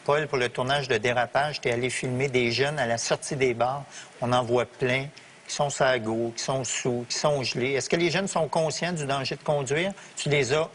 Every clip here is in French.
Paul, pour le tournage de Dérapage, tu es allé filmer des jeunes à la sortie des bars. On en voit plein qui sont sur la go, qui sont sous, qui sont gelés. Est-ce que les jeunes sont conscients du danger de conduire? Tu les as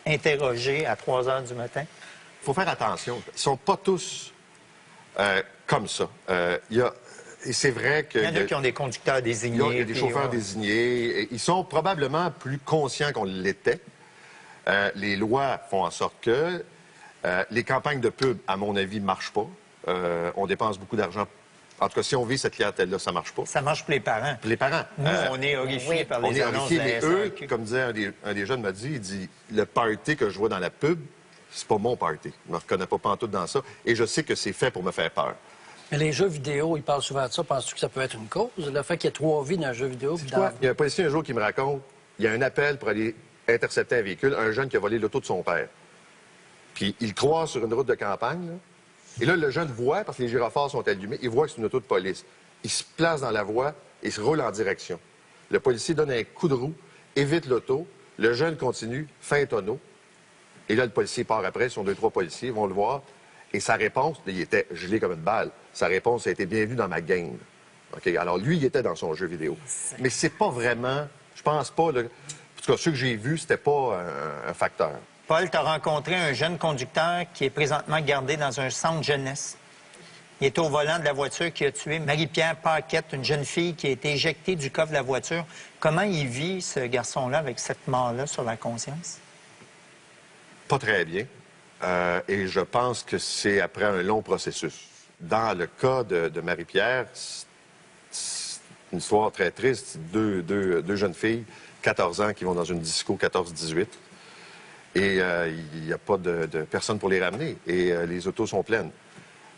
interrogés à 3 heures du matin? Il faut faire attention. Ils ne sont pas tous comme ça. Et c'est vrai qu'il y en a qui ont des conducteurs désignés. Il y a des chauffeurs désignés. Ils sont probablement plus conscients qu'on l'était. Les lois font en sorte que les campagnes de pub, à mon avis, ne marchent pas. On dépense beaucoup d'argent. En tout cas, si on vit cette clientèle-là, ça ne marche pas. Ça marche pour les parents. Pour les parents. Nous, on est horrifiés par les annonces de la mais eux, comme disait un des jeunes m'a dit, il dit, le party que je vois dans la pub, c'est pas mon party. Je me reconnais pas pantoute dans ça. Et je sais que c'est fait pour me faire peur. Mais les jeux vidéo, ils parlent souvent de ça. Penses-tu que ça peut être une cause? Le fait qu'il y ait 3 vies dans un jeu vidéo? Il y a un policier un jour qui me raconte, il y a un appel pour aller intercepter un véhicule, un jeune qui a volé l'auto de son père. Puis il croise sur une route de campagne, là. Et là, le jeune voit, parce que les gyrophares sont allumés, il voit que c'est une auto de police. Il se place dans la voie et se roule en direction. Le policier donne un coup de roue, évite l'auto, le jeune continue, fait un tonneau. Et là, le policier part après, ce sont 2-3 policiers, ils vont le voir. Et sa réponse, il était gelé comme une balle. Sa réponse a été bienvenue dans ma game. Okay? Alors lui, il était dans son jeu vidéo. Mais c'est pas vraiment, je pense pas, là, en tout cas, ceux que j'ai vus, c'était pas un facteur. Paul, tu as rencontré un jeune conducteur qui est présentement gardé dans un centre jeunesse. Il est au volant de la voiture qui a tué Marie-Pierre Paquette, une jeune fille qui a été éjectée du coffre de la voiture. Comment il vit, ce garçon-là, avec cette mort-là sur la conscience? Pas très bien. Et je pense que c'est après un long processus. Dans le cas de Marie-Pierre, c'est une histoire très triste. Deux jeunes filles, 14 ans, qui vont dans une disco 14-18. Et il n'y a pas de personne pour les ramener. Et les autos sont pleines.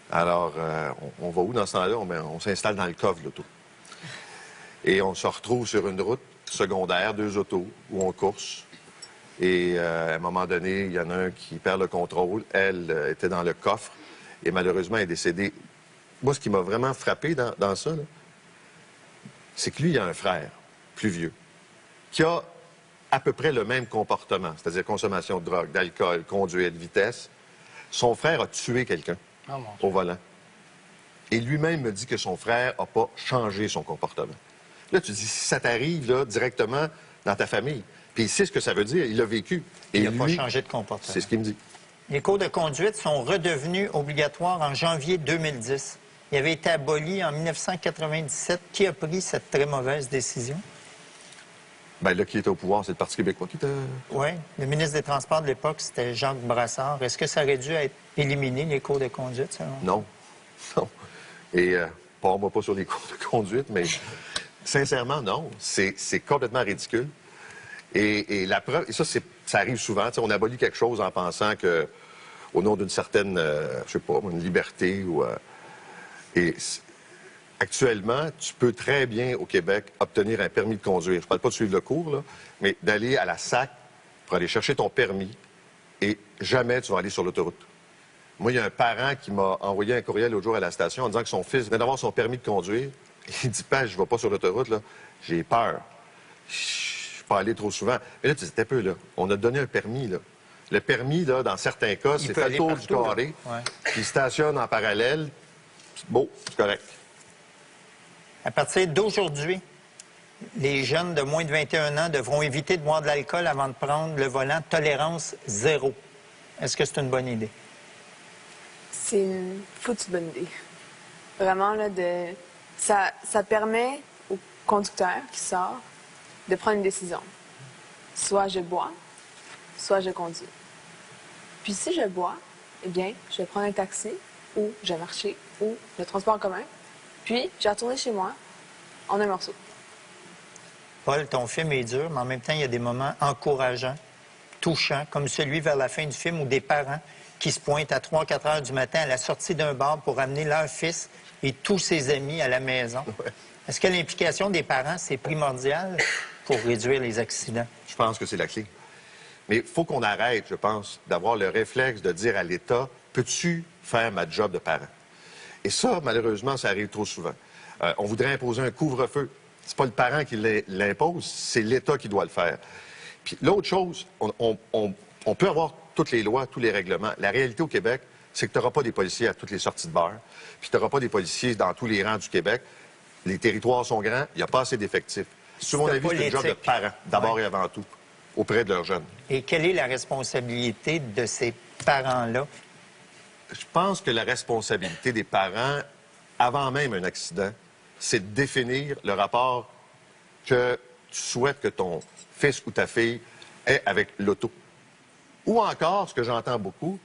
Alors, on va où dans ce temps-là? On s'installe dans le coffre de l'auto. Et on se retrouve sur une route secondaire, 2 autos, où on course. Et à un moment donné, il y en a un qui perd le contrôle. Elle était dans le coffre et malheureusement, elle est décédée. Moi, ce qui m'a vraiment frappé dans ça, c'est que lui, il a un frère plus vieux qui a à peu près le même comportement, c'est-à-dire consommation de drogue, d'alcool, conduite, vitesse. Son frère a tué quelqu'un au volant. Et lui-même me dit que son frère n'a pas changé son comportement. Là, tu dis, si ça t'arrive là, directement dans ta famille, puis il sait ce que ça veut dire, il l'a vécu. Et il n'a pas changé de comportement. C'est ce qu'il me dit. Les cours de conduite sont redevenus obligatoires en janvier 2010. Ils avaient été abolis en 1997. Qui a pris cette très mauvaise décision? Bien, là, qui était au pouvoir, c'est le Parti québécois qui était... Oui. Le ministre des Transports de l'époque, c'était Jacques Brassard. Est-ce que ça aurait dû être éliminé, les cours de conduite, selon vous? Non. Non. Et, moi pas sur les cours de conduite, mais sincèrement, non. C'est complètement ridicule. Et la preuve, et ça arrive souvent, on abolit quelque chose en pensant que, au nom d'une certaine, je sais pas, une liberté ou... Actuellement, tu peux très bien, au Québec, obtenir un permis de conduire. Je ne parle pas de suivre le cours, là, mais d'aller à la SAC pour aller chercher ton permis et jamais tu vas aller sur l'autoroute. Moi, il y a un parent qui m'a envoyé un courriel l'autre jour à la station en disant que son fils venait d'avoir son permis de conduire. Il dit, pas, je ne vais pas sur l'autoroute, là. J'ai peur. Je ne suis pas allé trop souvent. Mais là, tu dis, t'es peu, là. On a donné un permis, là. Le permis, là, dans certains cas, c'est fait le tour du carré, puis il stationne en parallèle. C'est beau, c'est correct. À partir d'aujourd'hui, les jeunes de moins de 21 ans devront éviter de boire de l'alcool avant de prendre le volant. Tolérance 0. Est-ce que c'est une bonne idée? C'est une foutue bonne idée. Vraiment, là, ça permet au conducteur qui sort de prendre une décision. Soit je bois, soit je conduis. Puis si je bois, eh bien, je vais prendre un taxi ou je vais marcher ou le transport en commun. Puis, je vais retourner chez moi en un morceau. Paul, ton film est dur, mais en même temps, il y a des moments encourageants, touchants, comme celui vers la fin du film où des parents qui se pointent à 3-4 heures du matin à la sortie d'un bar pour amener leur fils et tous ses amis à la maison. Ouais. Est-ce que l'implication des parents, c'est primordial pour réduire les accidents? Je pense que c'est la clé. Mais il faut qu'on arrête, je pense, d'avoir le réflexe de dire à l'État, peux-tu faire ma job de parent? Et ça, malheureusement, ça arrive trop souvent. On voudrait imposer un couvre-feu. C'est pas le parent qui l'impose, c'est l'État qui doit le faire. Puis l'autre chose, on peut avoir toutes les lois, tous les règlements. La réalité au Québec, c'est que tu n'auras pas des policiers à toutes les sorties de bar, puis tu n'auras pas des policiers dans tous les rangs du Québec. Les territoires sont grands, il n'y a pas assez d'effectifs. Sur mon avis, c'est un job de parents, d'abord et avant tout, auprès de leurs jeunes. Et quelle est la responsabilité de ces parents-là? Je pense que la responsabilité des parents, avant même un accident, c'est de définir le rapport que tu souhaites que ton fils ou ta fille ait avec l'auto. Ou encore, ce que j'entends beaucoup,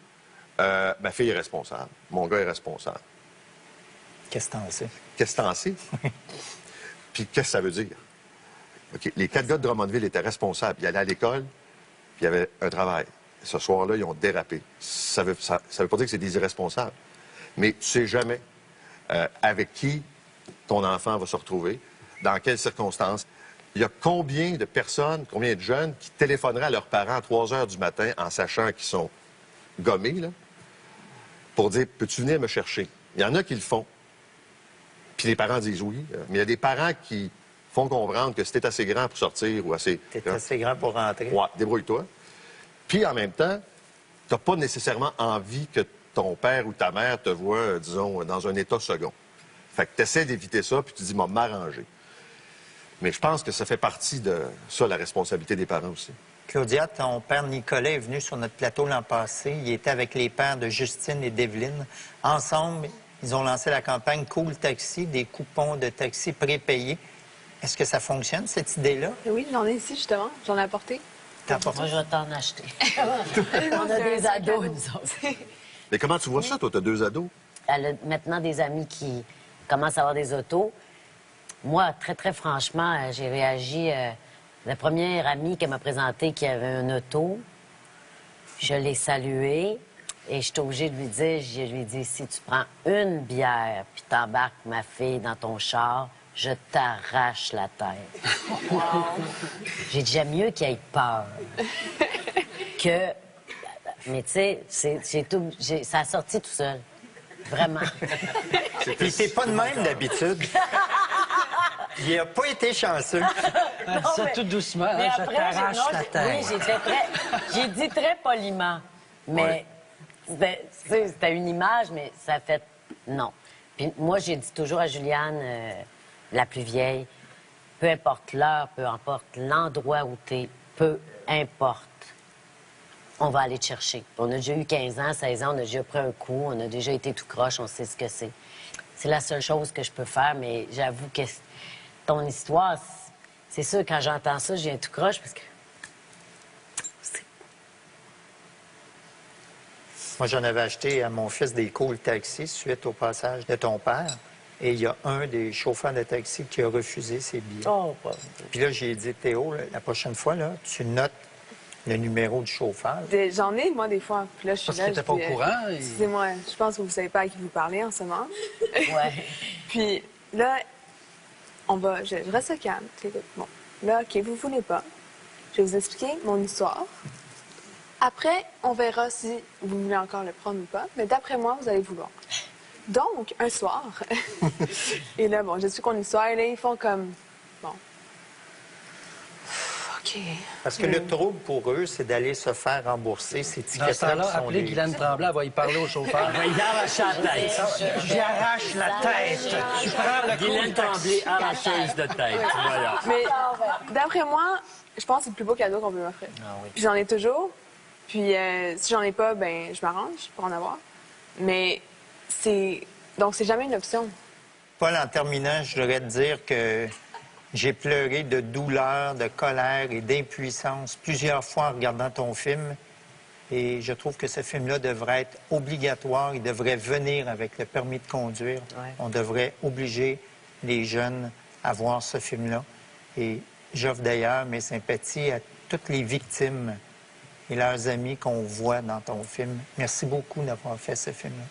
ma fille est responsable, mon gars est responsable. Qu'est-ce que t'en sais? Qu'est-ce que t'en sais? Puis qu'est-ce que ça veut dire? OK, les 4 gars de Drummondville étaient responsables. Ils allaient à l'école, puis il y avait un travail. Ce soir-là, ils ont dérapé. Ça veut pas dire que c'est des irresponsables. Mais tu sais jamais avec qui ton enfant va se retrouver, dans quelles circonstances. Il y a combien de personnes, combien de jeunes qui téléphoneraient à leurs parents à 3 heures du matin en sachant qu'ils sont gommés, là, pour dire « Peux-tu venir me chercher? » Il y en a qui le font. Puis les parents disent oui. Mais il y a des parents qui font comprendre que si t'es assez grand pour sortir ou assez... T'es assez grand pour rentrer. Ouais, débrouille-toi. Puis en même temps, t'as pas nécessairement envie que ton père ou ta mère te voit, disons, dans un état second. Fait que t'essaies d'éviter ça, puis tu dis « m'arranger ». Mais je pense que ça fait partie de ça, la responsabilité des parents aussi. Claudia, ton père Nicolas est venu sur notre plateau l'an passé. Il était avec les pères de Justine et d'Evelyne. Ensemble, ils ont lancé la campagne Cool Taxi, des coupons de taxi prépayés. Est-ce que ça fonctionne, cette idée-là? Oui, j'en ai ici, justement. J'en ai apporté. T'as apporté? Moi, je vais t'en acheter. On a des ados, nous autres. Mais comment tu vois ça, toi? T'as 2 ados? Elle a maintenant des amis qui commencent à avoir des autos. Moi, très, très franchement, j'ai réagi... la première amie qu'elle m'a présentée qui avait un auto, je l'ai saluée et je suis obligée de lui dire, je lui ai dit, si tu prends une bière puis t'embarques ma fille dans ton char, je t'arrache la tête. Wow. J'ai dit, j'aime mieux qu'il ait peur que... Mais tu sais, ça a sorti tout seul. Vraiment. Puis t'es pas de même d'habitude. Il a pas été chanceux. Elle dit ça tout doucement, Mais hein, après, je t'arrache non, la tête. Oui, j'ai dit très poliment. Mais c'était une image, mais ça a fait non. Puis moi, j'ai dit toujours à Juliane, la plus vieille, peu importe l'heure, peu importe l'endroit où t'es, peu importe, on va aller te chercher. On a déjà eu 15 ans, 16 ans, on a déjà pris un coup, on a déjà été tout croche, on sait ce que c'est. C'est la seule chose que je peux faire, mais j'avoue que ton histoire, c'est sûr, quand j'entends ça, je viens tout croche parce que... Moi, j'en avais acheté à mon fils des Cool Taxi suite au passage de ton père. Et il y a un des chauffeurs de taxi qui a refusé ses billets. Oh, pas... Puis là, j'ai dit, Théo, là, la prochaine fois, là, tu notes le numéro du chauffeur. J'en ai, moi, des fois. Puis là, je suis Parce là, que t'étais pas au courant. Et... Excusez-moi, je pense que vous savez pas à qui vous parlez en ce moment. Ouais. Puis là, je reste calme. Bon, là, OK, vous voulez pas. Je vais vous expliquer mon histoire. Après, on verra si vous voulez encore le prendre ou pas. Mais d'après moi, vous allez vouloir. Donc, un soir, et là, bon, j'explique mon histoire. Et là, ils font comme, bon, OK. Parce que le trouble pour eux, c'est d'aller se faire rembourser ces Dans ce tickets-là. temps-là, qui sont appelez des- Guylaine Tremblay, elle va y parler au chauffeur. Il arrache la tête. J'arrache la tête. Tu prends le Guylaine Tremblay, arracheuse de tête. Voilà. Mais d'après moi, je pense que c'est le plus beau cadeau qu'on peut m'offrir. Puis j'en ai toujours. Puis si j'en ai pas, ben je m'arrange pour en avoir. Mais donc c'est jamais une option. Paul, en terminant, je voudrais te dire que j'ai pleuré de douleur, de colère et d'impuissance plusieurs fois en regardant ton film. Et je trouve que ce film-là devrait être obligatoire. Il devrait venir avec le permis de conduire. Ouais. On devrait obliger les jeunes à voir ce film-là. Et j'offre d'ailleurs mes sympathies à toutes les victimes et leurs amis qu'on voit dans ton film. Merci beaucoup d'avoir fait ce film-là.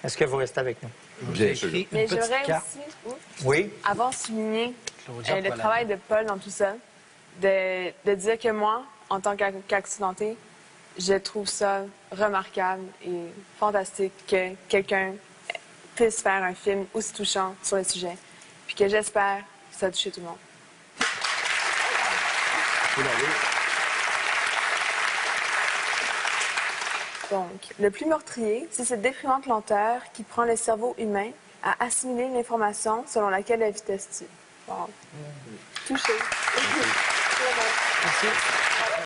Est-ce que vous restez avec nous? Bien sûr. Écrit Mais une petite j'aurais carte. aussi Oui? avoir souligné Claudia le Pollard. travail de Paul dans tout ça. De dire que moi, en tant qu'accidentée, je trouve ça remarquable et fantastique que quelqu'un puisse faire un film aussi touchant sur le sujet. Puis que j'espère que ça a touché tout le monde. Donc, le plus meurtrier, c'est cette déprimante lenteur qui prend le cerveau humain à assimiler l'information selon laquelle la vitesse tue. Wow. Touché. Merci.